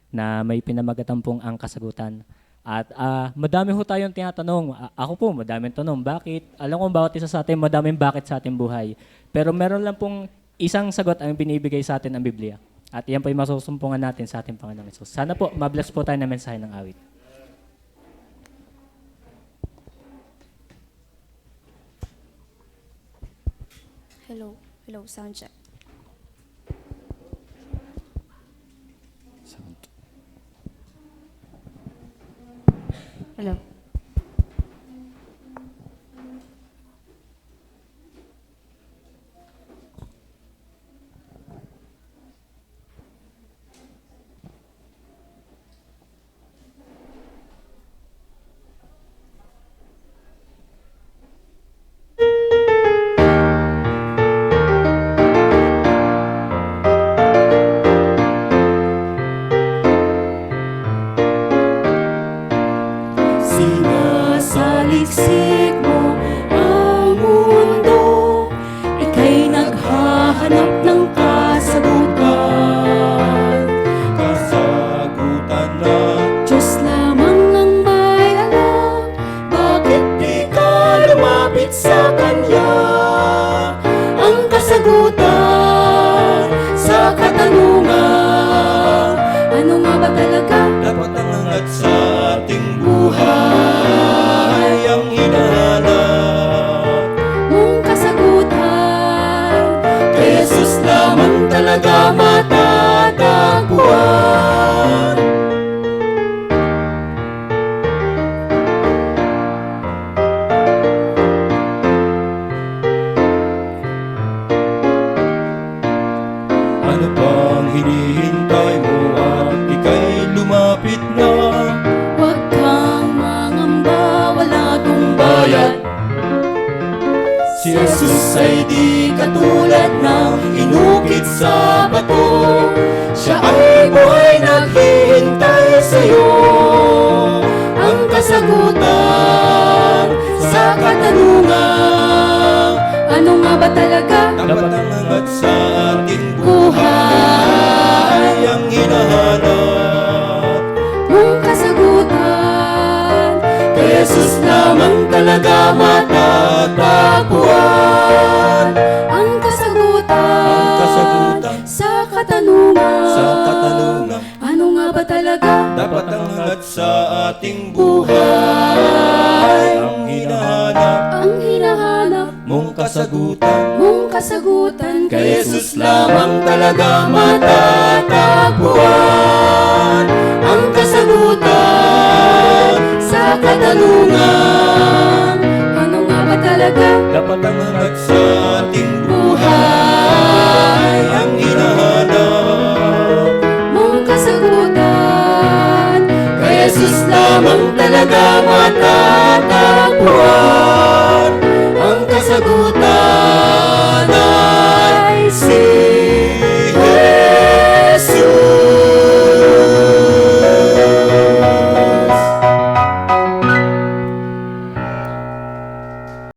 na may pinamagatan pong ang kasagutan. At madami ho tayong tinatanong. Ako po, madaming tanong. Bakit? Alam ko bawat isa sa atin, madaming bakit sa ating buhay. Pero meron lang pong isang sagot ang binibigay sa atin ng Biblia. At iyan po yung masusumpungan natin sa ating Panginoong Hesus. Sana po, mabless po tayo ng mensahe ng awit. Hello. Hello, sound check. Hello. Sinasaliksik mo ang mundo, ika'y naghahanap ng kasagutan. Kasagutan na Diyos lamang ang may alam, bakit di ka lumapit sa Kanya? Ang kasagutan sa katanungan, ano nga ba talaga dapat ang angat sa ating buhay ang hinahanap mong kasagutan? Kay Jesus lamang talaga matatagpuan. Ano pang hinihintay mo at ika'y lumapit na? Huwag kang mangamba, wala tong bayad. Si Jesus ay di katulad ng inukit sa bato. Siya ay buhay naghihintay sa'yo. Ang kasagutan sa katanungan, ano nga ba talaga Dapat ang angat sa ating buhay ang hinahanap mong kasagutan? Kay Jesus lamang talaga matatagpuan. Ang kasagutan sa katanungan, sa katanungan. ano nga ba talaga Dapat ang angat sa ating buhay ang hinahanap ang hinahanap mong kasagutan. mong kasagutan? Kay Jesus lamang talaga matatagpuan ang kasagutan sa katanungan, ano nga ba talaga Dapat ang angat sa ating buhay ang hinahanap mong kasagutan? Kay Jesus lamang talaga matatagpuan ang kasagutan